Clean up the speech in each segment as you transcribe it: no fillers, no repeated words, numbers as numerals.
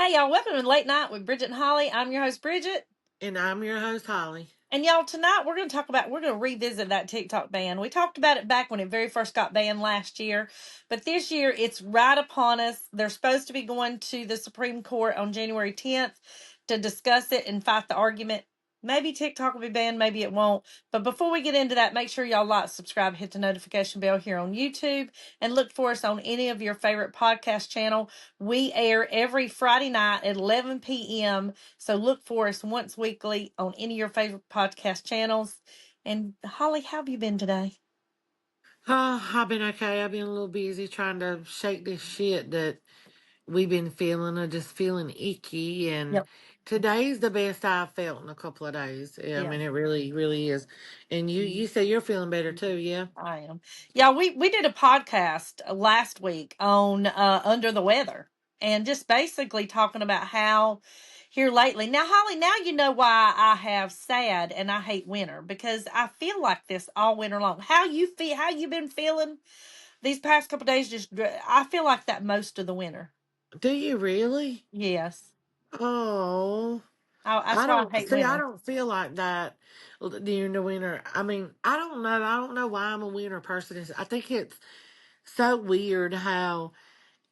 Hey, y'all, welcome to Late Night with Bridget and Holly. I'm your host, Bridget. And I'm your host, Holly. And y'all, tonight we're going to revisit that TikTok ban. We talked about it back when it very first got banned last year, but this year it's right upon us. They're supposed to be going to the Supreme Court on January 10th to discuss it and fight the argument. Maybe TikTok will be banned, maybe it won't. But before we get into that, make sure y'all like, subscribe, hit the notification bell here on YouTube, and look for us on any of your favorite podcast channel. We air every Friday night at 11 p.m. So look for us once weekly on any of your favorite podcast channels. And Holly, how have you been today? Oh, I've been okay. I've been a little busy trying to shake this shit that we've been feeling or just feeling icky. And Yep. today's the best I've felt in a couple of days. I Yeah. mean, it really, really is. And you say you're feeling better too, yeah? I am. Yeah, we did a podcast last week on Under the Weather and just basically talking about how here lately. Now, Holly, now you know why I have sad and I hate winter because I feel like this all winter long. How you feel? How you been feeling these past couple days? I feel like that most of the winter. Do you really? Yes, Oh, that's why I hate I winter. don't feel like that during the winter. I mean, I don't know. I don't know why I'm a winter person. I think it's so weird how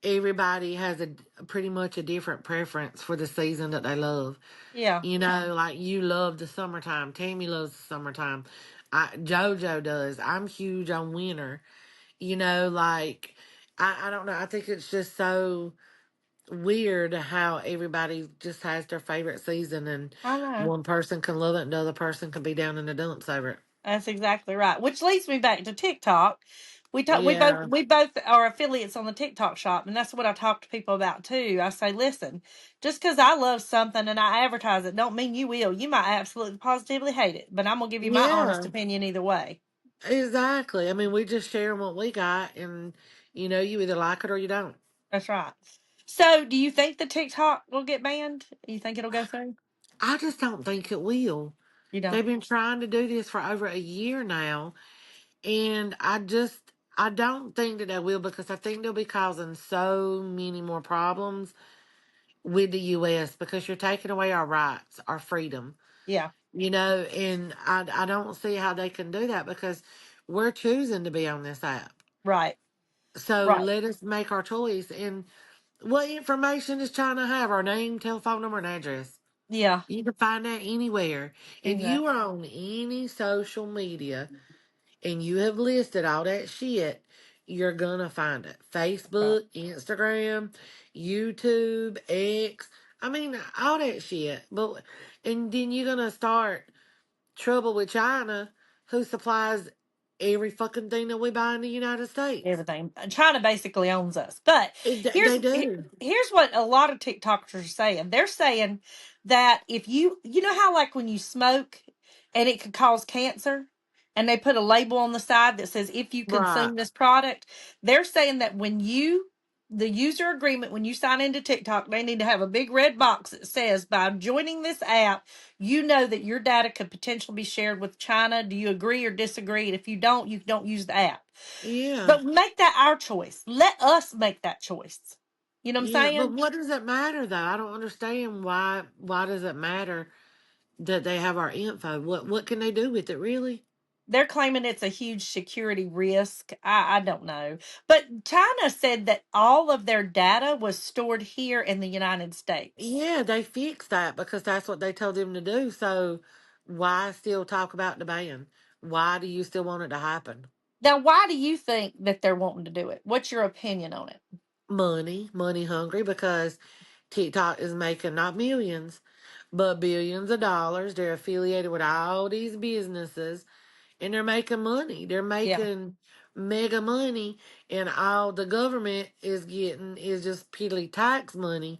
everybody has pretty much a different preference for the season that they love. Yeah, Like you love the summertime. Tammy loves the summertime. JoJo does. I'm huge on winter. Like I don't know. I think it's just so weird how everybody just has their favorite season, and I know. one person can love it and the other person can be down in the dumps over it. That's exactly right. Which leads me back to TikTok. Yeah. We both are affiliates on the TikTok shop, and that's what I talk to people about too. I say, listen, just because I love something and I advertise it, don't mean you will. You might absolutely positively hate it, but I'm gonna give you my honest Yeah. opinion either way. Exactly. I mean, we just share what we got, and you either like it or you don't. That's right. So, do you think the TikTok will get banned? You think it'll go through? I just don't think it will. You don't? They've been trying to do this for over a year now, and I don't think that they will because I think they'll be causing so many more problems with the US because you're taking away our rights, our freedom, Yeah. and I don't see how they can do that because we're choosing to be on this app. Right. So Right. let us make our choice. And what information is China have? Our name, telephone number, and address. Yeah. You can find that anywhere. If you Exactly. are on any social media and you have listed all that shit, you're gonna find it. Right. Facebook, Instagram, YouTube, X. I mean, all that shit. And then you're gonna start trouble with China, who supplies every fucking thing that we buy in the United States. Everything. China basically owns us. But They do. here's what a lot of TikTokers are saying. They're saying that if you know how like when you smoke and it could cause cancer and they put a label on the side that says if you Right. consume this product, they're saying that when you the user agreement when you sign into TikTok, they need to have a big red box that says by joining this app, you know that your data could potentially be shared with China. Do you agree or disagree? And if you don't use the app. Yeah. But make that our choice. Let us make that choice. You know what I'm Yeah. But saying? what does it matter though? I don't understand why does it matter that they have our info? What can they do with it really? They're claiming it's a huge security risk. I don't know. But China said that all of their data was stored here in the United States. Yeah, they fixed that because that's what they told them to do. So why still talk about the ban? Why do you still want it to happen? Now, why do you think that they're wanting to do it? What's your opinion on it? Money hungry because TikTok is making not millions, but billions of dollars. They're affiliated with all these businesses and they're making money. They're Yeah, making mega money, and all the government is getting is just piddly tax money,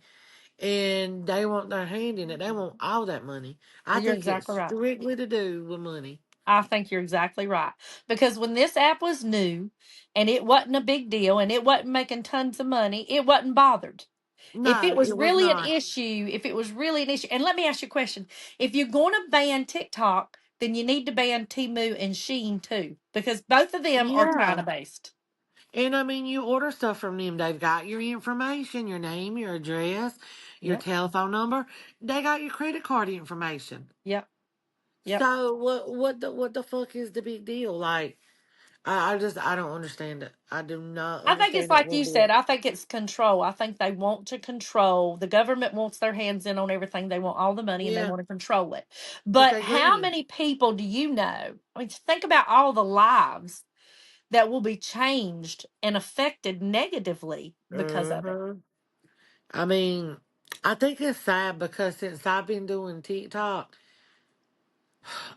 and they want their hand in it. They want all that money. I you're think it's exactly right. strictly to do with money. I think you're exactly right. Because when this app was new and it wasn't a big deal and it wasn't making tons of money, it wasn't bothered. If it No, was it was really an not. issue, if it was really an issue, and let me ask you a question. If you're going to ban TikTok, then you need to ban Temu and Sheen too, because both of them are China Yeah. based. And I mean, you order stuff from them. They've got your information, your name, your address. your Yep. telephone number. They got your credit card information. Yep. Yep. So what the fuck is the big deal? Like I don't understand it. I do not I think it's understand it like one you bit. said. I think it's control. I think they want to control. The government wants their hands in on everything. They want all the money and they Yeah, want to control it. cause But they how greedy. many people do you know? I mean, think about all the lives that will be changed and affected negatively because of it. Uh-huh. I mean, I think it's sad because since I've been doing TikTok,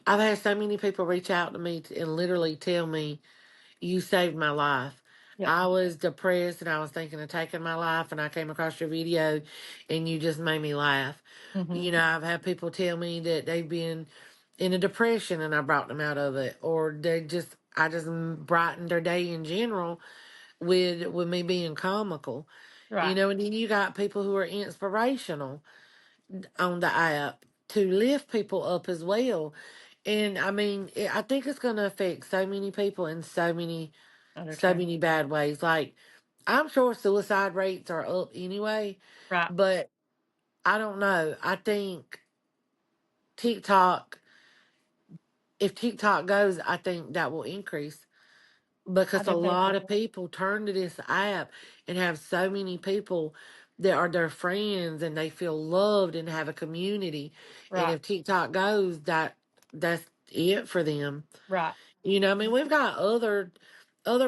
I've had so many people reach out to me and literally tell me, "You saved my life." Yep. I was depressed and I was thinking of taking my life, and I came across your video, and you just made me laugh. Hmm. I've had people tell me that they've been in a depression and I brought them out of it, or I just brightened their day in general with me being comical. Right. And then you got people who are inspirational on the app to lift people up as well. And I mean, I think it's going to affect so many people in I do so too. many bad ways. Like, I'm sure suicide rates are up anyway, Right. but I don't know. I think TikTok, if TikTok goes, I think that will increase I because a do too. lot of people turn to this app and have so many people that are their friends and they feel loved and have a community. And Right. if TikTok goes, that's it for them. Right. I mean, we've got other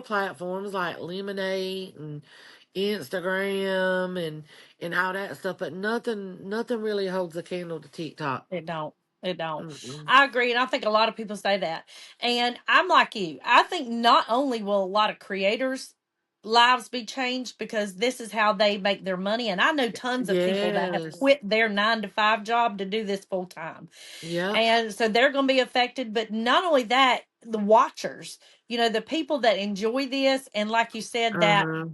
platforms like Lemonade and Instagram and all that stuff, but nothing really holds a candle to TikTok. It don't. It don't. Mm-mm. I agree, and I think a lot of people say that. And I'm like you. I think not only will a lot of creators' lives be changed because this is how they make their money, and I know tons of people that have Yes. quit their 9 to 5 job to do this full time, Yep. and so they're going to be affected. But not only that, the watchers, the people that enjoy this, and like you said, that Uh-huh.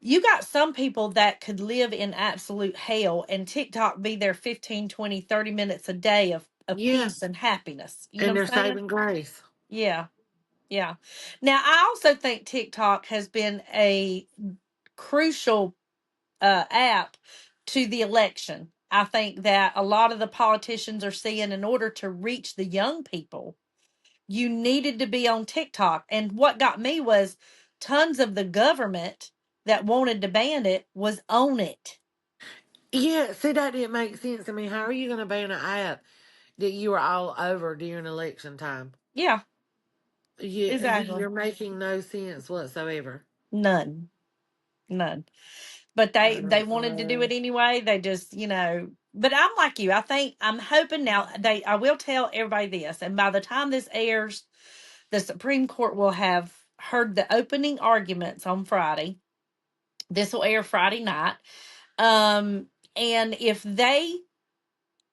you got some people that could live in absolute hell and TikTok be their 15, 20, 30 minutes a day of Yeah. peace and happiness. You know And what they're I'm saying? saving grace. Yeah. Yeah. Now, I also think TikTok has been a crucial app to the election. I think that a lot of the politicians are seeing in order to reach the young people, you needed to be on TikTok. And what got me was tons of the government that wanted to ban it was on it. Yeah, see, that didn't make sense to me. How are you going to ban an app that you were all over during election time? Yeah, You're exactly. making no sense whatsoever. None. None. But I they don't wanted to do it know. anyway. They just, but I'm like you. I'm hoping now I will tell everybody this, and by the time this airs, the Supreme Court will have heard the opening arguments on Friday. This will air Friday night. Um and if they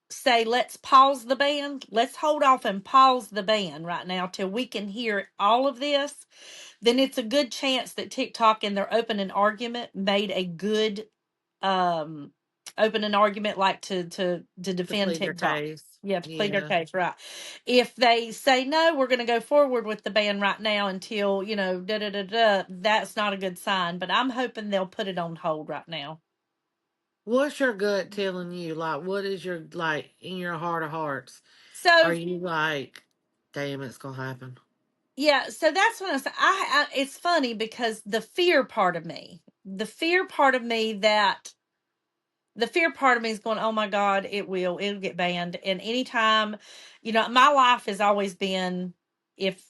say let's pause the ban, let's hold off and pause the ban right now till we can hear all of this, then it's a good chance that TikTok in their opening argument made a good um opening argument, like to To defend plead their TikTok. case. Yeah, to plead their Yeah. case, right. If they say no, we're going to go forward with the ban right now until, da da da da, that's not a good sign. But I'm hoping they'll put it on hold right now. What's your gut telling you? Like, what is your, like, in your heart of hearts? Are So you like, damn, it's going to happen? yeah, so that's what I say. It's funny because the fear part of me is going, oh my God, it'll get banned. And anytime, my life has always been, if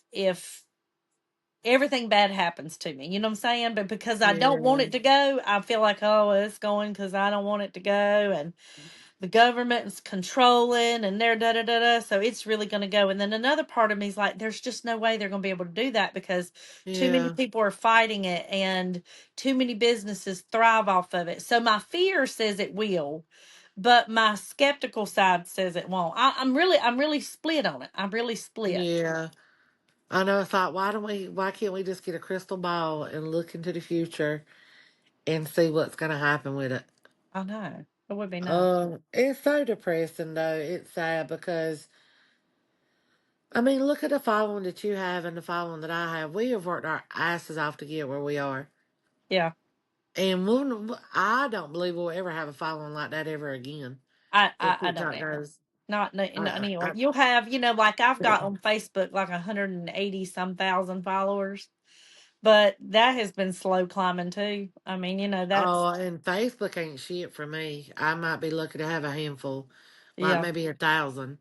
everything bad happens to me, you know what I'm saying? But because I don't want Yeah. it to go, I feel like, oh, it's going because I don't want it to go. And the government's controlling and they're da da da da. So it's really going to go. And then another part of me is like, there's just no way they're going to be able to do that because too many Yeah. people are fighting it and too many businesses thrive off of it. So my fear says it will, but my skeptical side says it won't. I'm really split on it. I'm really split. Yeah. I know. It's like, why can't we just get a crystal ball and look into the future and see what's going to happen with it? I know it would be nice. It's so depressing though. It's sad because I mean, look at the following that you have and the following that I have. We have worked our asses off to get where we are, Yeah. And I don't believe we'll ever have a following like that ever again. If I don't TikTok ever. goes, Not I, anyway. I, You'll have, like I've got on Facebook like 180 some thousand followers, but that has been slow climbing too. I mean, that's oh, and Facebook ain't shit for me. I might be lucky to have a handful, like yeah, maybe 1,000,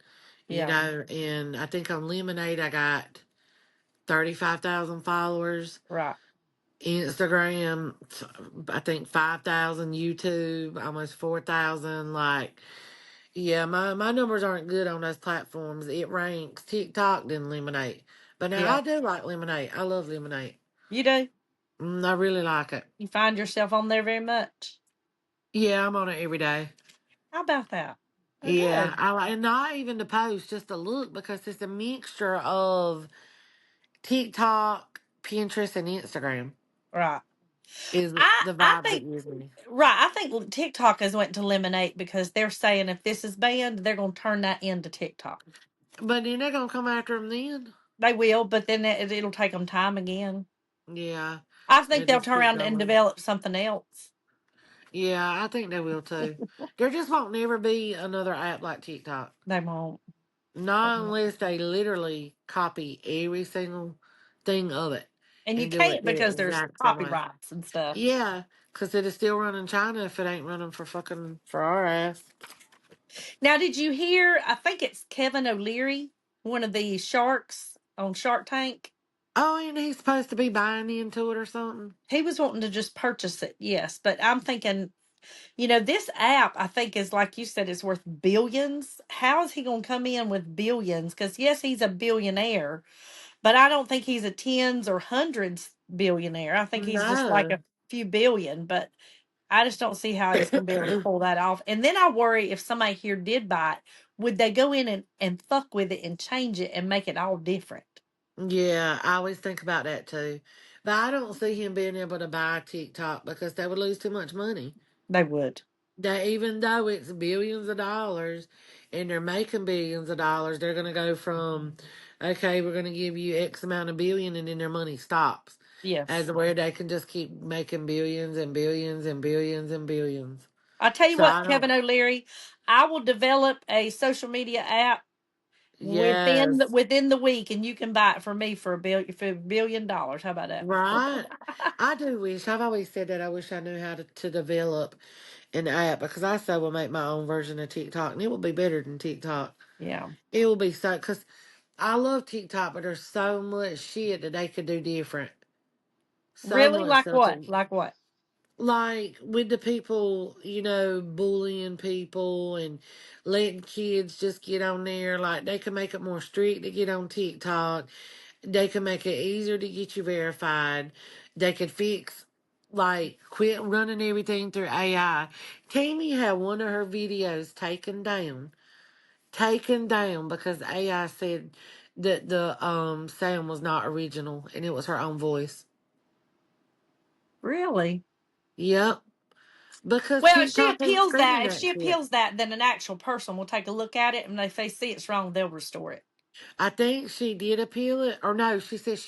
yeah, And I think on Lemonade I got 35,000 followers. right. Instagram, I think 5,000. YouTube, almost 4,000. Like, yeah, my numbers aren't good on those platforms. It ranks TikTok then Lemonade. But now Yeah. I do like Lemonade. I love Lemonade. You do? I really like it. You find yourself on there very much? Yeah, I'm on it every day. How about that? Oh, Yeah, good. I like, and not even to post, just to look because it's a mixture of TikTok, Pinterest, and Instagram Right. is I the I vibes it think gives me. right. I think TikTok has went to eliminate because they're saying if this is banned, they're going to turn that into TikTok. But then they're gonna come after them then. They will, but then it'll take them time again. Yeah, I think they they'll just turn keep around and going. develop something else. Yeah, I think they will too. There just won't never be another app like TikTok. They won't. They Not won't. unless they literally copy every single thing of it And you and do it can't the because there's exact same way. copyrights and stuff. Yeah, because it is still running China if it ain't running for fucking for our ass. Now, did you hear? I think it's Kevin O'Leary, one of the sharks on Shark Tank. Oh, and he's supposed to be buying into it or something. He was wanting to just purchase it, yes. But I'm thinking, this app, I think, is like you said, is worth billions. How is he going to come in with billions? Because, yes, he's a billionaire, but I don't think he's a tens or hundreds billionaire. I think he's just like No. a few billion, but I just don't see how he's going to be able to pull that off. And then I worry if somebody here did buy it, would they go in and fuck with it and change it and make it all different? Yeah, I always think about that too. But I don't see him being able to buy TikTok because they would lose too much money. They would. That even though it's billions of dollars and they're making billions of dollars, they're going to go from, okay, we're going to give you X amount of billion and then their money stops. As Yes. where they can just keep making billions and billions and billions and billions. I tell you So I what, don't, Kevin O'Leary, I will develop a social media app yes, within the week, and you can buy it for me for $1 billion. How about that? right. I do wish, I've always said that I wish I knew how to develop an app because I so will make my own version of TikTok and it will be better than TikTok. Yeah. It will be so, because I love TikTok, but there's so much shit that they could do different. So Really? much Like stuff. what? Like what? Like with the people, bullying people and letting kids just get on there. Like they can make it more strict to get on TikTok. They can make it easier to get you verified. They could fix, like, quit running everything through AI. Tammy had one of her videos taken down because AI said that the sound was not original and it was her own voice. Really? Yep. Because Well, TikTok ain't screening if that she shit. appeals that, then an actual person will take a look at it, and if they see it's wrong, they'll restore it. I think she did appeal it, or no, she said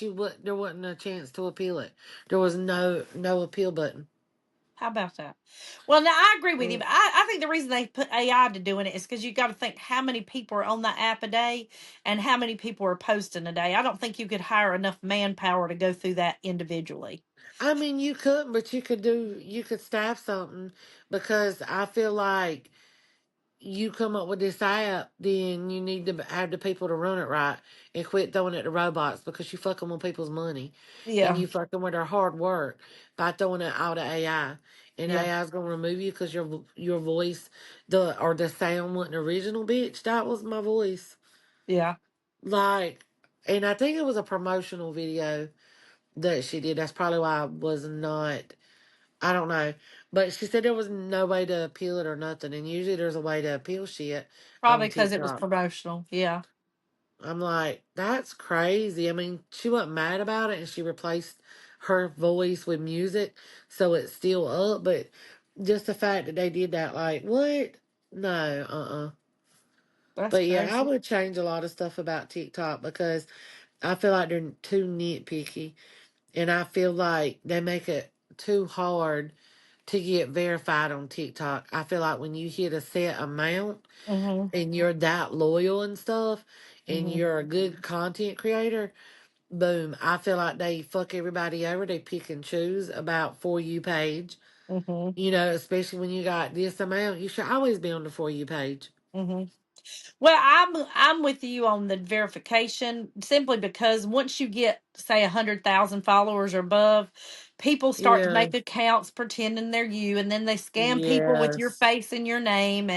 there wasn't a chance to appeal it. There was no appeal button. How about that? Well, now I agree with you, Mm. but I think the reason they put AI to doing it is because you got to think how many people are on that app a day and how many people are posting a day. I don't think you could hire enough manpower to go through that individually. I mean, you couldn't, but you could staff something because I feel like you come up with this app, then you need to have the people to run it right and quit throwing it to robots because you fucking with people's money and Yeah, you fucking with their hard work by throwing it out to AI. And yeah, AI is gonna remove you because your voice, the sound wasn't original, bitch. That was my voice. yeah. Like, and I think it was a promotional video that she did. That's probably why I was not. I don't know. But she said there was no way to appeal it or nothing. And usually there's a way to appeal shit Probably on because it was TikTok. promotional. Yeah, I'm like, that's crazy. I mean, she wasn't mad about it and she replaced her voice with music. So it's still up. But just the fact that they did that, like, what? No, that's But yeah, I crazy. would change a lot of stuff about TikTok because I feel like they're too nitpicky. And I feel like they make it too hard to get verified on TikTok. I feel like when you hit a set amount Mhm. and you're that loyal and stuff, and Mhm. you're a good content creator, boom, I feel like they fuck everybody over. They pick and choose about For You page. Mhm. You know, especially when you got this amount, you should always be on the For You page. Mhm. Well, I'm with you on the verification simply because once you get say 100,000 followers or above, people start to Yeah. make accounts pretending they're you, and then they scam people with your Yes. face and your name,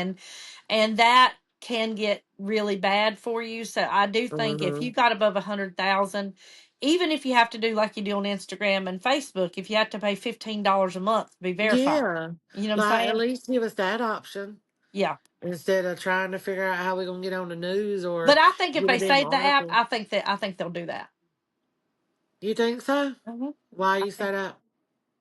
and that can get really bad for you. So I do think if Mm-hmm. you got above 100,000, even if you have to do like you do on Instagram and Facebook, if you have to pay $15 a month to be verified, Yeah. you know what I'm Like, at saying? least give us that option Yeah. instead of trying to figure out how we're going to get on the news or But I think if get a they damn save the app, article. I think they'll do that. You think so? Hmm. Why I you think say that?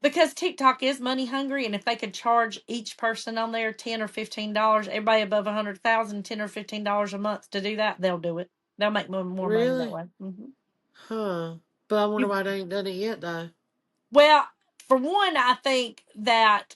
because TikTok is money hungry, and if they could charge each person on there $10 or $15, everybody above 100,000, $10 or $15 a month to do that, they'll do it. They'll make more money that Really? way. Hmm. Huh. But I wonder You, why they ain't done it yet, though. well, for one, I think that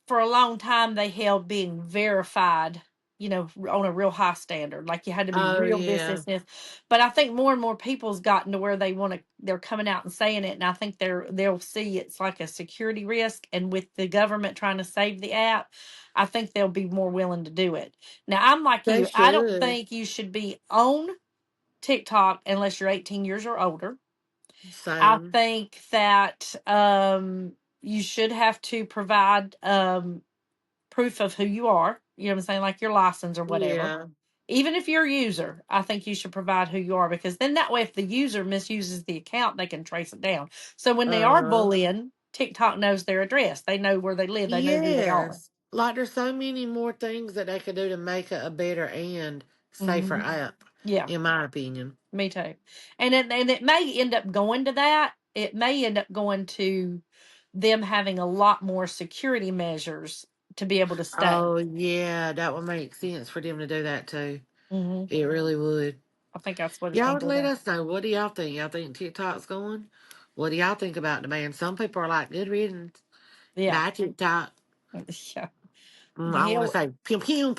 for a long time they held being verified, on a real high standard. Like you had to be Oh, real yeah. this. But I think more and more people's gotten to where they're coming out and saying it, and I think they'll see it's like a security risk. And with the government trying to save the app, I think they'll be more willing to do it. Now I'm like They you. I don't should. think you should be on TikTok unless you're 18 years or older. I Same. think that you should have to provide proof of who you are. You know what I'm saying? Like your license or whatever. Yeah. Even if you're a user, I think you should provide who you are, because then that way, if the user misuses the account, they can trace it down. So when they are Uh-huh. bullying, TikTok knows their address. They know where they live. They know who they are. Yes. Like, there's so many more things that they could do to make it a better and safer Hmm. app, Yeah, in my opinion. me too. And it may end up going to that. It may end up going to them having a lot more security measures to be able to stay. Oh, yeah, that would make sense for them to do that too. Hmm. It really would. I think that's what it's Y'all going would to go let down. us know. What do y'all think? Y'all think TikTok's going? What do y'all think about the ban? Some people are like, good riddance. Yeah, Bye, TikTok. yeah. I want to Hell, say, pew, pew,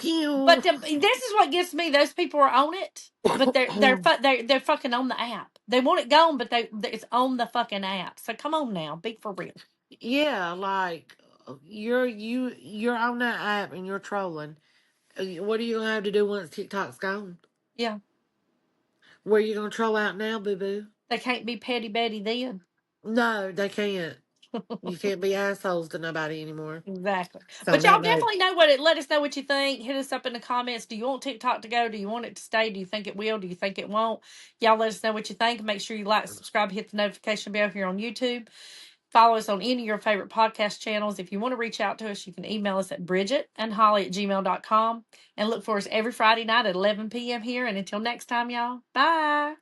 but pew. this is what gets me. Those people are on it, but they're fucking on the app. They want it gone, but it's on the fucking app. So come on now, be for real. Yeah, like, you're on that app and you're trolling. What are you gonna have to do once TikTok's gone? Yeah, Where you gonna troll out now, boo boo? they can't be petty Betty then. No, they can't. You can't be assholes to nobody anymore. Exactly. So But on that y'all note, definitely let us know what you think. Hit us up in the comments. Do you want TikTok to go? Do you want it to stay? Do you think it will? Do you think it won't? Y'all let us know what you think. Make sure you like, subscribe, hit the notification bell here on YouTube. Follow us on any of your favorite podcast channels. If you want to reach out to us, you can email us at bridgetandholly@gmail.com, and look for us every Friday night at 11 p.m. here. And until next time, y'all, bye.